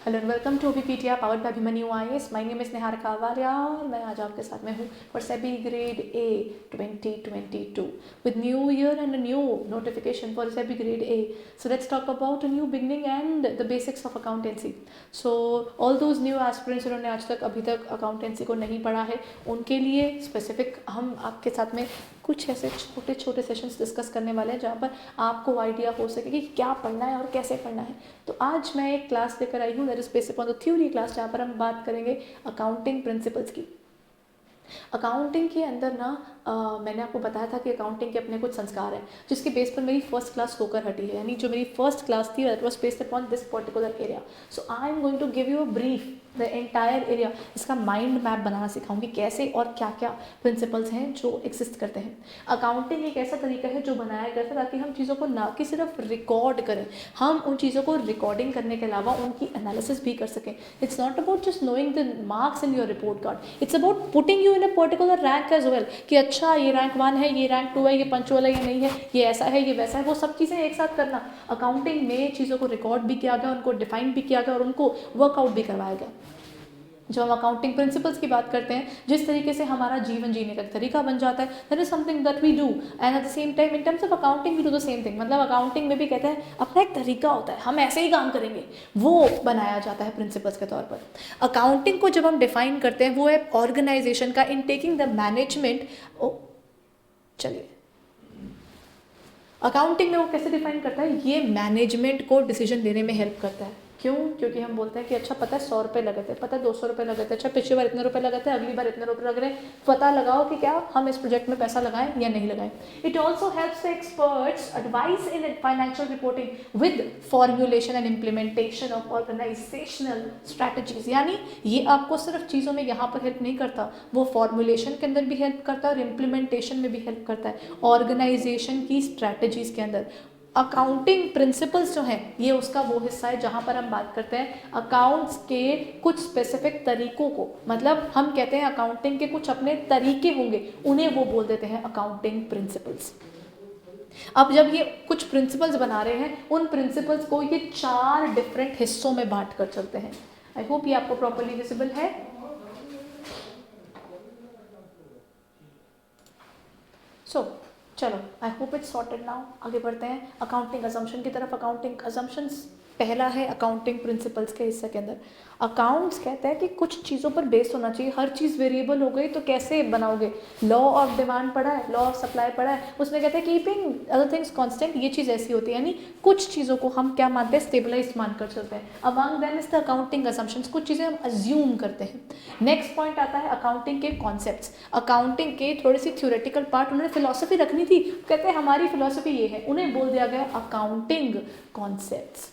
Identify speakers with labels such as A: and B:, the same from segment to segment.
A: Hello and welcome to OBPTR powered by Abhimanyu IAS। My name is Neha Kawaria और मैं आज आपके साथ में हूँ for SEBI grade A 2022 with new year and a new notification for SEBI grade A. So let's talk about a new beginning and the basics of accountancy. So all those new aspirants जिन्होंने आज तक अभी तक अकाउंटेंसी को नहीं पढ़ा है उनके लिए स्पेसिफिक हम आपके साथ में कुछ ऐसे छोटे छोटे सेशंस डिस्कस करने वाले हैं जहाँ पर आपको आइडिया हो सके कि क्या पढ़ना है और कैसे पढ़ना है। तो आज मैं एक क्लास लेकर आई हूँ that is based upon the theory class, जहाँ पर हम बात करेंगे अकाउंटिंग प्रिंसिपल्स की। अकाउंटिंग के अंदर ना मैंने आपको बताया था कि अकाउंटिंग के अपने कुछ संस्कार हैं जिसके बेस पर मेरी फर्स्ट क्लास होकर हटी है, यानी जो मेरी फर्स्ट क्लास थी that was based upon this particular area. So I am going to give you a brief the entire area. इसका माइंड मैप बनाना सिखाऊंगी कैसे और क्या क्या प्रिंसिपल्स हैं जो एग्जिस्ट करते हैं। अकाउंटिंग एक ऐसा तरीका है जो बनाया गया था ताकि हम चीज़ों को ना कि सिर्फ रिकॉर्ड करें, हम उन चीज़ों को रिकॉर्डिंग करने के अलावा उनकी एनालिसिस भी कर सकें। It's not about just knowing the marks in your report card, it's about putting you in a particular rank as well कि अच्छा ये रैंक 1 है, ये रैंक 2 है, ये पंचुअल है, ये नहीं है, ये ऐसा है, ये वैसा है, वो सब चीज़ें एक साथ करना। अकाउंटिंग में चीज़ों को रिकॉर्ड भी किया गया, उनको डिफाइन भी किया गया और उनको वर्कआउट भी करवाया गया। जब हम अकाउंटिंग प्रिंसिपल्स की बात करते हैं, जिस तरीके से हमारा जीवन जीने का तरीका बन जाता है, that is something that we do and at the same time in terms of accounting we do the same thing. मतलब अकाउंटिंग में भी कहते हैं अपना एक तरीका होता है, हम ऐसे ही काम करेंगे, वो बनाया जाता है प्रिंसिपल्स के तौर पर। अकाउंटिंग को जब हम डिफाइन करते हैं वो है ऑर्गेनाइजेशन का इन टेकिंग द मैनेजमेंट। चलिए अकाउंटिंग में वो कैसे डिफाइन करता है, ये मैनेजमेंट को डिसीजन लेने में हेल्प करता है। क्यों? क्योंकि हम बोलते हैं कि अच्छा पता है 100 रुपये लगे थे, पता है 200 रुपये लगे थे, अच्छा पिछली बार इतने रुपये लगे थे, अगली बार इतने रुपये लग रहे हैं, पता लगाओ कि क्या हम इस प्रोजेक्ट में पैसा लगाएं या नहीं लगाएं। It also helps the experts advice in financial reporting with formulation and implementation of organisational strategies. यानी ये आपको सिर्फ चीज़ों में यहाँ पर हेल्प नहीं करता, वो फॉर्मुलेशन के अंदर भी हेल्प करता है और इम्प्लीमेंटेशन में भी हेल्प करता है, ऑर्गेनाइजेशन की स्ट्रैटेजीज के अंदर। अकाउंटिंग प्रिंसिपल्स जो हैं ये उसका वो हिस्सा है जहाँ पर हम बात करते हैं अकाउंट्स के कुछ स्पेसिफिक तरीकों को। मतलब हम कहते हैं अकाउंटिंग के कुछ अपने तरीके होंगे, उन्हें वो बोल देते हैं अकाउंटिंग प्रिंसिपल्स। अब जब ये कुछ प्रिंसिपल्स बना रहे हैं, उन प्रिंसिपल्स को ये 4 डिफरेंट हिस्सों में बांट कर चलते हैं। आई होप ये आपको प्रॉपरली विजिबल है। चलो I hope it's sorted now. आगे बढ़ते हैं अकाउंटिंग अजम्पशन की तरफ। अकाउंटिंग अजम्पशंस पहला है अकाउंटिंग प्रिंसिपल्स के हिस्से के अंदर। अकाउंट्स कहते हैं कि कुछ चीज़ों पर बेस्ड होना चाहिए, हर चीज़ वेरिएबल हो गई तो कैसे बनाओगे। लॉ ऑफ डिमांड पढ़ा है, लॉ ऑफ सप्लाई पढ़ा है, उसमें कहते हैं कीपिंग अदर थिंग्स कांस्टेंट, ये चीज़ ऐसी होती है। यानी कुछ चीज़ों को हम क्या मानते हैं, स्टेबलाइज मानकर चलते हैं। Among them is the accounting assumptions, कुछ चीज़ें हम अज्यूम करते हैं। नेक्स्ट पॉइंट आता है अकाउंटिंग के कॉन्सेप्ट्स। अकाउंटिंग के थोड़ी सी थ्योरेटिकल पार्ट, उन्होंने फिलोसफी रखनी थी, कहते हैं हमारी फिलोसफी ये है, उन्हें बोल दिया गया अकाउंटिंग कॉन्सेप्ट्स।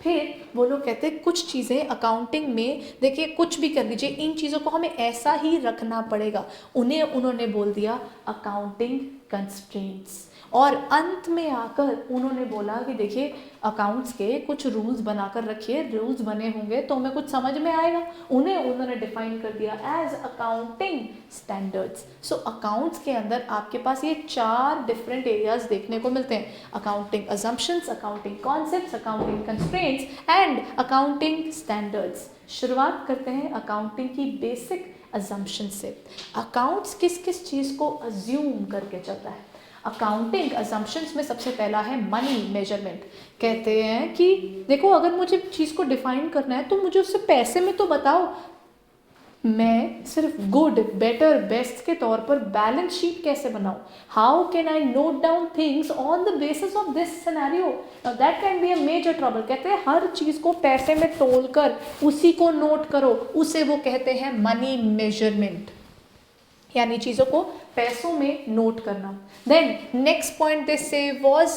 A: फिर वो लोग कहते हैं कुछ चीज़ें अकाउंटिंग में, देखिए कुछ भी कर लीजिए, इन चीज़ों को हमें ऐसा ही रखना पड़ेगा, उन्हें उन्होंने बोल दिया अकाउंटिंग कंस्ट्रेंट्स। और अंत में आकर उन्होंने बोला कि देखिए अकाउंट्स के कुछ रूल्स बनाकर रखिए, रूल्स बने होंगे तो हमें कुछ समझ में आएगा, उन्हें उन्होंने डिफाइन कर दिया एज अकाउंटिंग स्टैंडर्ड्स। सो अकाउंट्स के अंदर आपके पास ये 4 डिफरेंट एरियाज देखने को मिलते हैं, accounting assumptions, accounting concepts, accounting constraints and accounting standards. शुरुआत करते हैं अकाउंटिंग की बेसिक अजम्पशन से। अकाउंट्स किस किस चीज़ को अज्यूम करके चलता है। अकाउंटिंग अजम्पशंस में सबसे पहला है मनी मेजरमेंट। कहते हैं कि देखो अगर मुझे चीज़ को डिफाइन करना है तो मुझे उससे पैसे में तो बताओ, मैं सिर्फ गुड, बेटर, बेस्ट के तौर पर बैलेंस शीट कैसे बनाऊं, how can I note down things on the basis of this scenario, that can be a major trouble. कहते हैं हर चीज़ को पैसे में तोल कर उसी को नोट करो, उसे वो कहते हैं मनी मेजरमेंट, यानी चीज़ों को पैसों में नोट करना। देन नेक्स्ट पॉइंट दिस से was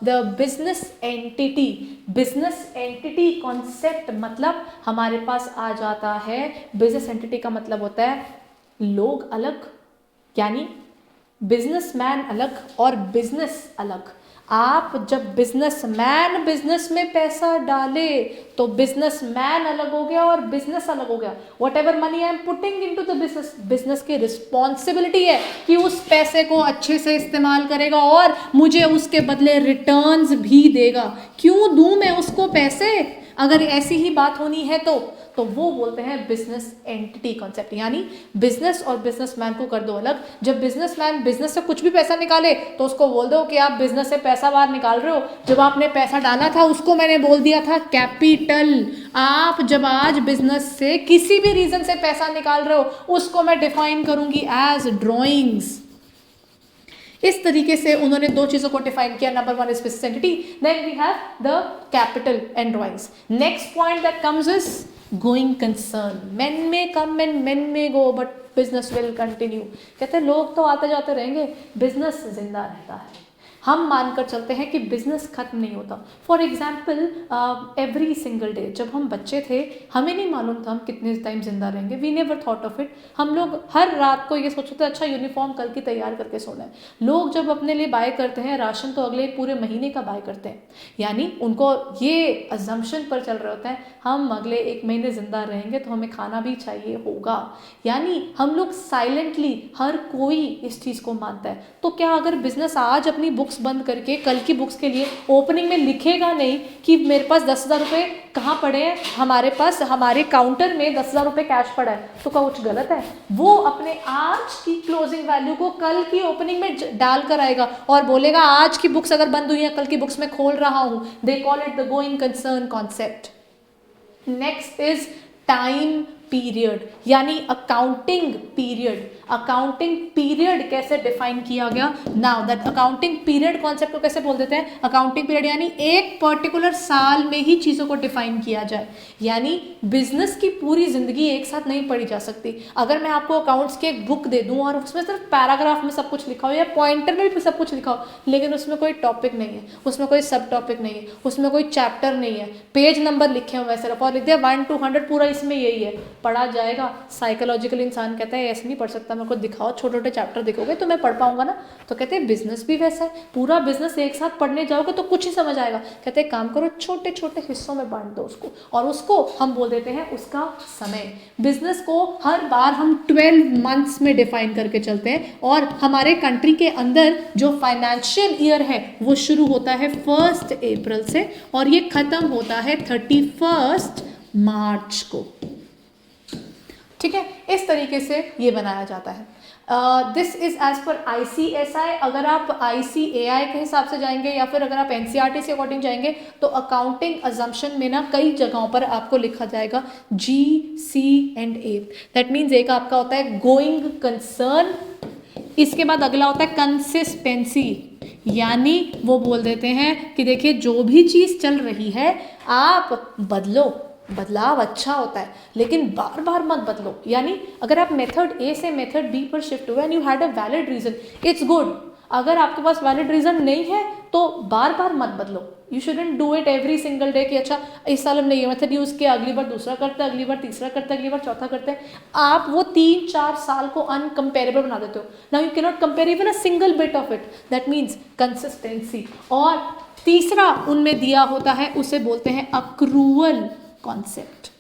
A: the business entity. Business entity concept मतलब हमारे पास आ जाता है, बिजनेस एंटिटी का मतलब होता है लोग अलग, यानी बिजनेसमैन अलग और बिजनेस अलग। आप जब बिजनेसमैन बिजनेस में पैसा डाले तो बिजनेसमैन अलग हो गया और बिजनेस अलग हो गया। What ever money I am putting into the business, business की रिस्पॉन्सिबिलिटी है कि उस पैसे को अच्छे से इस्तेमाल करेगा और मुझे उसके बदले रिटर्न्स भी देगा। क्यों दूं मैं उसको पैसे? अगर ऐसी ही बात होनी है तो वो बोलते हैं बिजनेस एंटिटी कॉन्सेप्ट, यानी बिजनेस और बिजनेसमैन को कर दो अलग। जब बिजनेसमैन बिजनेस से कुछ भी पैसा निकाले तो उसको बोल दो कि आप बिजनेस से पैसा बाहर निकाल रहे हो, जब आपने पैसा डाला था उसको मैंने बोल दिया था कैपिटल। आप जब आज बिजनेस से किसी भी रीजन से पैसा निकाल रहे हो उसको मैं डिफाइन करूंगी एज ड्रॉइंग्स। इस तरीके से उन्होंने दो चीजों को डिफाइन किया, number one is business entity, then we have the capital and drawings. Next point that comes is going concern. Men may come and men may go but business will continue. कहते हैं लोग तो आते जाते रहेंगे, business जिंदा रहता है। हम मानकर चलते हैं कि बिजनेस खत्म नहीं होता। For example every single day, जब हम बच्चे थे हमें नहीं मालूम था हम कितने टाइम जिंदा रहेंगे, we never thought of it. हम लोग हर रात को ये सोचते थे अच्छा यूनिफॉर्म कल की तैयार करके सोना है। लोग जब अपने लिए बाय करते हैं राशन तो अगले पूरे महीने का बाय करते हैं, यानी उनको ये अजम्पशन पर चल रहे होते हैं हम अगले एक महीने जिंदा रहेंगे तो हमें खाना भी चाहिए होगा। यानी हम लोग साइलेंटली हर कोई इस चीज़ को मानता है। तो क्या अगर बिजनेस आज अपनी बुक्स बंद करके कल की बुक्स के लिए ओपनिंग में लिखेगा नहीं कि मेरे पास 10,000 रुपये कहाँ पड़े हैं, हमारे पास हमारे काउंटर में 10,000 रुपये कैश पड़ा है, तो क्या कुछ गलत है? वो अपने आज की क्लोजिंग वैल्यू को कल की ओपनिंग में डाल कर आएगा और बोलेगा आज की बुक्स अगर बंद हुई है कल की बुक्स में खोल रहा हूँ। They call it the going concern concept. Next is time period, यानी अकाउंटिंग पीरियड। अकाउंटिंग पीरियड कैसे डिफाइन किया गया? Now that accounting period concept को कैसे बोल देते हैं? अकाउंटिंग पीरियड यानी एक पर्टिकुलर साल में ही चीज़ों को डिफाइन किया जाए। यानी बिजनेस की पूरी जिंदगी एक साथ नहीं पढ़ी जा सकती। अगर मैं आपको अकाउंट्स की एक बुक दे दूं और उसमें सिर्फ पैराग्राफ में सब कुछ लिखा हो या पॉइंटर में भी सब कुछ लिखा हो, लेकिन उसमें कोई टॉपिक नहीं है, उसमें कोई सब टॉपिक नहीं है, उसमें कोई चैप्टर नहीं है, पेज नंबर लिखे हुए सिर्फ और लिख दिया 1 to 100 पूरा इसमें यही है, पढ़ा जाएगा? साइकोलॉजिकल इंसान कहता है ऐसे नहीं पढ़ सकता, मेरे को दिखाओ, छोटे छोटे चैप्टर दिखोगे तो मैं पढ़ पाऊंगा ना। तो कहते हैं बिजनेस भी वैसा है, पूरा बिजनेस एक साथ पढ़ने जाओगे तो कुछ ही समझ आएगा। कहते हैं काम करो छोटे छोटे हिस्सों में बांट दो उसको, और उसको हम बोल देते हैं उसका समय। बिजनेस को हर बार हम 12 मंथ्स में डिफाइन करके चलते हैं और हमारे कंट्री के अंदर जो फाइनेंशियल ईयर है वो शुरू होता है 1 अप्रैल से और ये खत्म होता है 31 मार्च को। ठीक है, इस तरीके से ये बनाया जाता है। This is as per ICSI। अगर आप ICAI के हिसाब से जाएंगे या फिर अगर आप NCERT से अकॉर्डिंग जाएंगे तो अकाउंटिंग अजम्पशन में ना कई जगहों पर आपको लिखा जाएगा GC&A। दैट मीन्स एक आपका होता है गोइंग कंसर्न, इसके बाद अगला होता है कंसिस्टेंसी, यानी वो बोल देते हैं कि देखिए जो भी चीज़ चल रही है आप बदलो, बदलाव अच्छा होता है लेकिन बार बार मत बदलो। यानी अगर आप मेथड A से मेथड B पर शिफ्ट हुए and you had a valid reason, it's good. अगर आपके पास वैलिड रीजन नहीं है तो बार बार मत बदलो। You shouldn't do it every single day कि अच्छा इस साल हमने ये मेथड यूज़ किया, अगली बार दूसरा करते हैं, अगली बार तीसरा करते हैं, अगली बार चौथा करते हैं। आप वो 3-4 साल को अनकम्पेरेबल बना देते हो। Now you can not compare even a single bit of it, that means consistency. और तीसरा उनमें दिया होता है उसे बोलते हैं अक्रूवल कॉन्सेप्ट।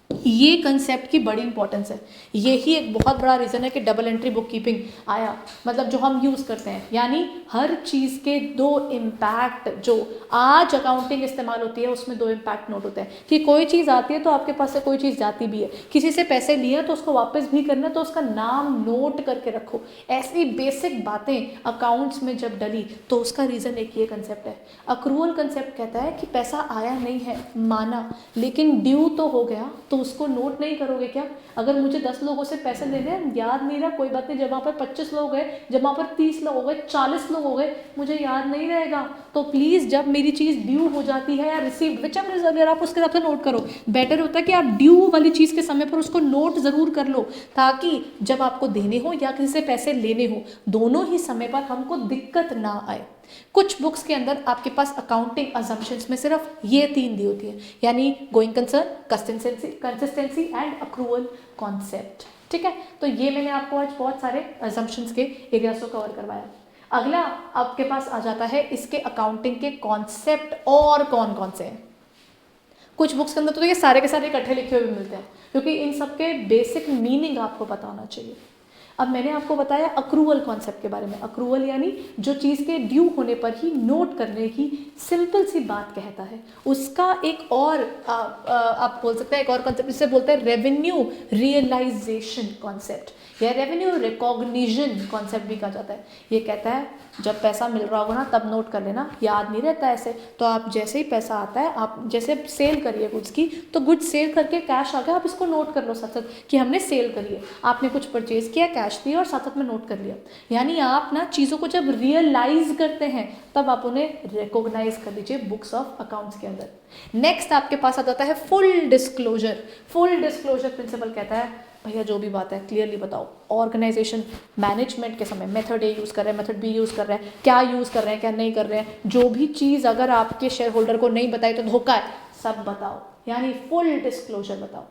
A: ये कंसेप्ट की बड़ी इंपॉर्टेंस है, यही एक बहुत बड़ा रीज़न है कि डबल एंट्री बुक कीपिंग आया, मतलब जो हम यूज़ करते हैं। यानी हर चीज़ के 2 इम्पैक्ट, जो आज अकाउंटिंग इस्तेमाल होती है उसमें 2 इम्पैक्ट नोट होते हैं कि कोई चीज़ आती है तो आपके पास से कोई चीज़ जाती भी है, किसी से पैसे लिए तो उसको वापस भी करना तो उसका नाम नोट करके रखो। ऐसी बेसिक बातें अकाउंट्स में जब डली तो उसका रीज़न एक ये कंसेप्ट है। अक्रूवल कंसेप्ट कहता है कि पैसा आया नहीं है माना, लेकिन ड्यू तो हो गया, तो उसको नोट नहीं करोगे क्या? अगर मुझे 10 लोगों से पैसे लेने हैं, याद नहीं रहा कोई बात नहीं, जब वहाँ पर 25 लोग गए, जब वहाँ पर 30 लोग हो गए, 40 लोग हो गए, मुझे याद नहीं रहेगा, तो प्लीज़ जब मेरी चीज़ ड्यू हो जाती है या रिसीव विचएवर इज अर्लियर, आप उसके हिसाब से नोट करो। बेटर होता है कि आप ड्यू वाली चीज़ के समय पर उसको नोट ज़रूर कर लो, ताकि जब आपको देने हो या किसी से पैसे लेने हो, दोनों ही समय पर हमको दिक्कत ना आए। कुछ बुक्स के अंदर आपके पास अकाउंटिंग अजम्पशंस में सिर्फ ये 3 दी होती है, यानी going concern, consistency and accrual concept. ठीक है, तो ये मैंने आपको आज बहुत सारे अजम्पशंस के एरियाज को कवर करवाया। अगला आपके पास आ जाता है इसके अकाउंटिंग के कॉन्सेप्ट और कौन कौन से हैं। कुछ बुक्स के अंदर तो ये सारे के सारे इकट्ठे लिखे हुए मिलते हैं, क्योंकि इन सब के बेसिक मीनिंग आपको पता होना चाहिए। अब मैंने आपको बताया अक्रूवल कॉन्सेप्ट के बारे में। अक्रूवल यानी जो चीज़ के ड्यू होने पर ही नोट करने की सिंपल सी बात कहता है। उसका एक और आप बोल सकते हैं एक और कॉन्सेप्ट, जिसे बोलते हैं रेवेन्यू रियलाइजेशन कॉन्सेप्ट या रेवेन्यू रिकॉग्निशन कॉन्सेप्ट भी कहा जाता है। ये कहता है जब पैसा मिल रहा होगा ना तब नोट कर लेना, याद नहीं रहता ऐसे। तो आप जैसे ही पैसा आता है, आप जैसे सेल करिए गुड्स की, तो गुड्स सेल करके कैश आ गया, आप इसको नोट कर लो साथ साथ कि हमने सेल करी है, आपने कुछ परचेज किया, कैश दिया और साथ साथ में नोट कर लिया। यानी आप ना चीज़ों को जब रियलाइज करते हैं तब आप उन्हें रिकॉग्नाइज कर लीजिए बुक्स ऑफ अकाउंट्स के अंदर। नेक्स्ट आपके पास आ जाता है full disclosure. Full disclosure principle कहता है भैया जो भी बात है क्लियरली बताओ। ऑर्गेनाइजेशन मैनेजमेंट के समय मेथड ए यूज़ कर रहे हैं, मेथड बी यूज़ कर रहे हैं, क्या यूज़ कर रहे हैं क्या नहीं कर रहे हैं, जो भी चीज़ अगर आपके शेयर होल्डर को नहीं बताई तो धोखा है, सब बताओ, यानी फुल डिस्क्लोजर बताओ।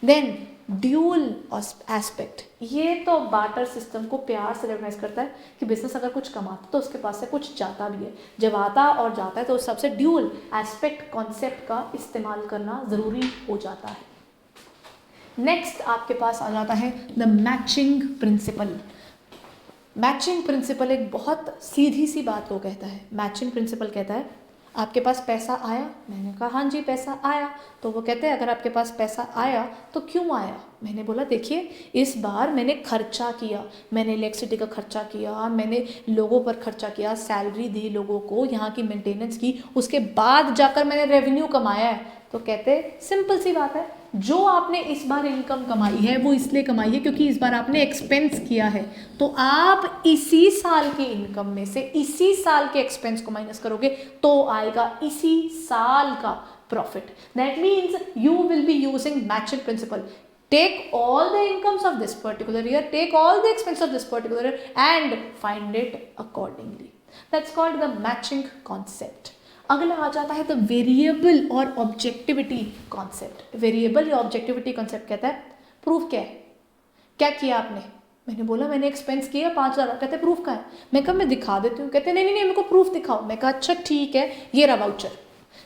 A: देन ड्यूअल एस्पेक्ट, ये तो बार्टर सिस्टम को प्यार से रिकॉग्नाइज करता है कि बिजनेस अगर कुछ कमाता तो उसके पास से कुछ जाता भी है, जब आता और जाता है तो उस सबसे ड्यूअल एस्पेक्ट कॉन्सेप्ट का इस्तेमाल करना ज़रूरी हो जाता है। नेक्स्ट आपके पास आ जाता है the matching principal. Matching principal एक बहुत सीधी सी बात को कहता है। मैचिंग प्रिंसिपल कहता है आपके पास पैसा आया, मैंने कहा हाँ जी पैसा आया, तो वो कहते हैं अगर आपके पास पैसा आया तो क्यों आया। मैंने बोला देखिए इस बार मैंने खर्चा किया, मैंने इलेक्ट्रिसिटी का खर्चा किया, मैंने लोगों पर खर्चा किया, सैलरी दी लोगों को, यहाँ की मेंटेनेंस की, उसके बाद जाकर मैंने रेवेन्यू कमाया है। तो कहते सिंपल सी बात है, जो आपने इस बार इनकम कमाई है वो इसलिए कमाई है क्योंकि इस बार आपने एक्सपेंस किया है, तो आप इसी साल की इनकम में से इसी साल के एक्सपेंस को माइनस करोगे तो आएगा इसी साल का profit. That means you will be using matching principal. Take all the incomes of this particular year, take all the expense of this particular year and find it accordingly. That's called the matching concept. अगला आ जाता है the variable और objectivity concept. Variable या objectivity concept कहता है proof क्या है, क्या किया आपने। मैंने बोला मैंने एक्सपेंस किया 5,000, कहते प्रूफ का है। मैं कहा मैं दिखा देती हूँ, कहते नहीं नहीं नहीं मेरे को प्रूफ दिखाओ। मैं कहा अच्छा ठीक है ये रहा वाउचर।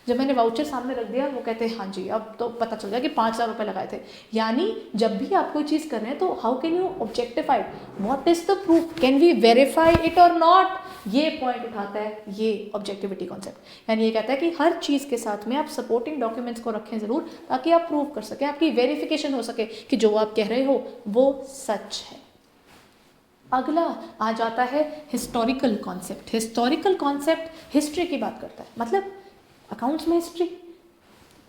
A: जब मैंने वाउचर सामने रख दिया वो कहते हैं हाँ जी अब तो पता चल गया कि 5,000 रुपये लगाए थे। यानी जब भी आप कोई चीज़ कर रहे हैं तो how can you objectify, what is the proof, can we verify it और नॉट, ये पॉइंट उठाता है ये ऑब्जेक्टिविटी कॉन्सेप्ट। यानी ये कहता है कि हर चीज़ के साथ में आप सपोर्टिंग डॉक्यूमेंट्स को रखें ज़रूर ताकि आप प्रूव कर सकें, आपकी वेरिफिकेशन हो सके कि जो आप कह रहे हो वो सच है। अगला आ जाता है historical concept. Historical concept history की बात करता है, मतलब अकाउंट्स में हिस्ट्री,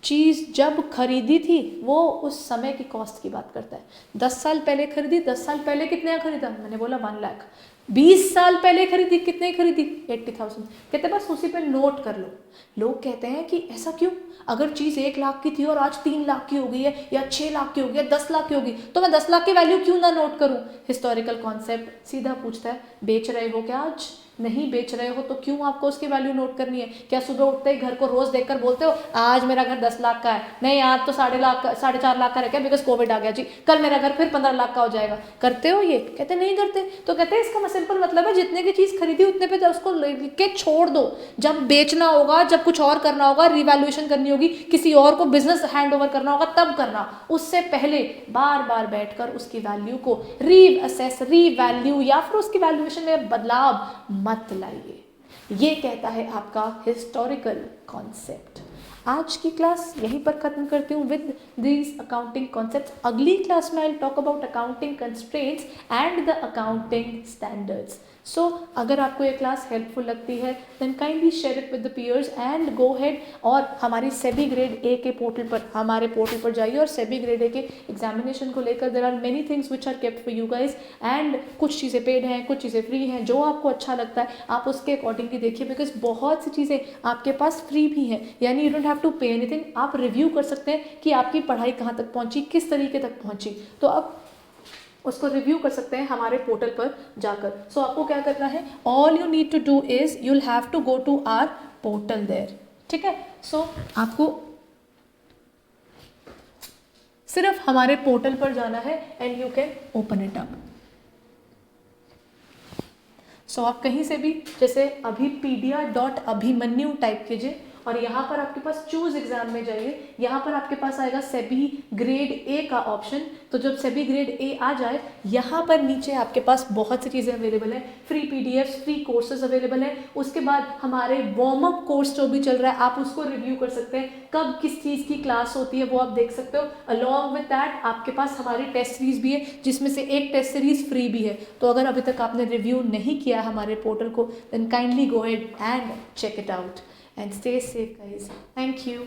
A: चीज़ जब खरीदी थी वो उस समय की कॉस्ट की बात करता है। 10 साल पहले खरीदी, 10 साल पहले कितने खरीदा, मैंने बोला 1 लाख। 20 साल पहले खरीदी, कितने खरीदी 80,000। कहते बस उसी पे नोट कर लो। लोग कहते हैं कि ऐसा क्यों, अगर चीज़ 1 लाख की थी और आज 3 लाख की हो गई है या 6 लाख की हो गई है, 10 लाख की होगी, तो मैं 10 लाख की वैल्यू क्यों ना नोट करूं। हिस्टोरिकल कॉन्सेप्ट सीधा पूछता है बेच रहे हो क्या, आज नहीं बेच रहे हो तो क्यों आपको उसकी वैल्यू नोट करनी है। क्या सुबह उठते ही घर को रोज देखकर बोलते हो आज मेरा घर 10 लाख का है, नहीं आज तो 4.5 लाख का रह गया बिकॉज कोविड आ गया जी, कल मेरा घर फिर 15 लाख का हो जाएगा। करते हो ये, कहते नहीं करते। तो कहते हैं इसका सिंपल मतलब है जितने की चीज़ खरीदी उतने पे उसको लेके छोड़ दो, जब बेचना होगा, जब कुछ और करना होगा, रिवैल्यूएशन करनी होगी, किसी और को बिजनेस हैंड ओवर करना होगा तब करना, उससे पहले बार बार बैठकर उसकी वैल्यू को रीअसेस, रीवैल्यू या फिर उसकी वैल्यूएशन में बदलाव मत लाइए। ये कहता है आपका हिस्टोरिकल कॉन्सेप्ट। आज की क्लास यहीं पर खत्म करती हूँ विद दीज अकाउंटिंग कॉन्सेप्ट्स। अगली क्लास में I will talk about accounting constraints and the accounting standards. So अगर आपको ये क्लास हेल्पफुल लगती है then kindly share it with the peers and go head और हमारी सेबी ग्रेड ए के पोर्टल पर, हमारे पोर्टल पर जाइए और सेबी ग्रेड ए के एग्जामिनेशन को लेकर there are many things which are kept for you guys and कुछ चीज़ें पेड हैं, कुछ चीज़ें फ्री हैं। जो आपको अच्छा लगता है आप उसके अकॉर्डिंगली देखिए बिकॉज बहुत सी चीज़ें आपके पास फ्री भी हैं, यानी you don't have to pay anything. आप रिव्यू कर सकते हैं कि आपकी पढ़ाई कहाँ तक पहुँची, किस तरीके तक पहुँची, तो अब उसको रिव्यू कर सकते हैं हमारे पोर्टल पर जाकर। सो आपको क्या करना है, all you need to do is you will have to go to our portal there, ठीक है। सो आपको सिर्फ हमारे पोर्टल पर जाना है and you can open it up. So आप कहीं से भी जैसे अभिपीडिया.अभिमन्यु टाइप कीजिए और यहाँ पर आपके पास चूज एग्जाम में जाइए, यहाँ पर आपके पास आएगा सेबी ग्रेड ए का ऑप्शन। तो जब सेबी ग्रेड ए आ जाए, यहाँ पर नीचे आपके पास बहुत सी चीज़ें अवेलेबल है, free PDF, free courses available है। उसके बाद हमारे वार्म अप कोर्स जो भी चल रहा है आप उसको रिव्यू कर सकते हैं, कब किस चीज़ की क्लास होती है वो आप देख सकते हो। अलॉन्ग विद दैट आपके पास हमारी टेस्ट सीरीज भी है, जिसमें से एक टेस्ट सीरीज फ्री भी है। तो अगर अभी तक आपने रिव्यू नहीं किया हमारे पोर्टल को, then kindly go ahead and check it out and stay safe guys. Thank you.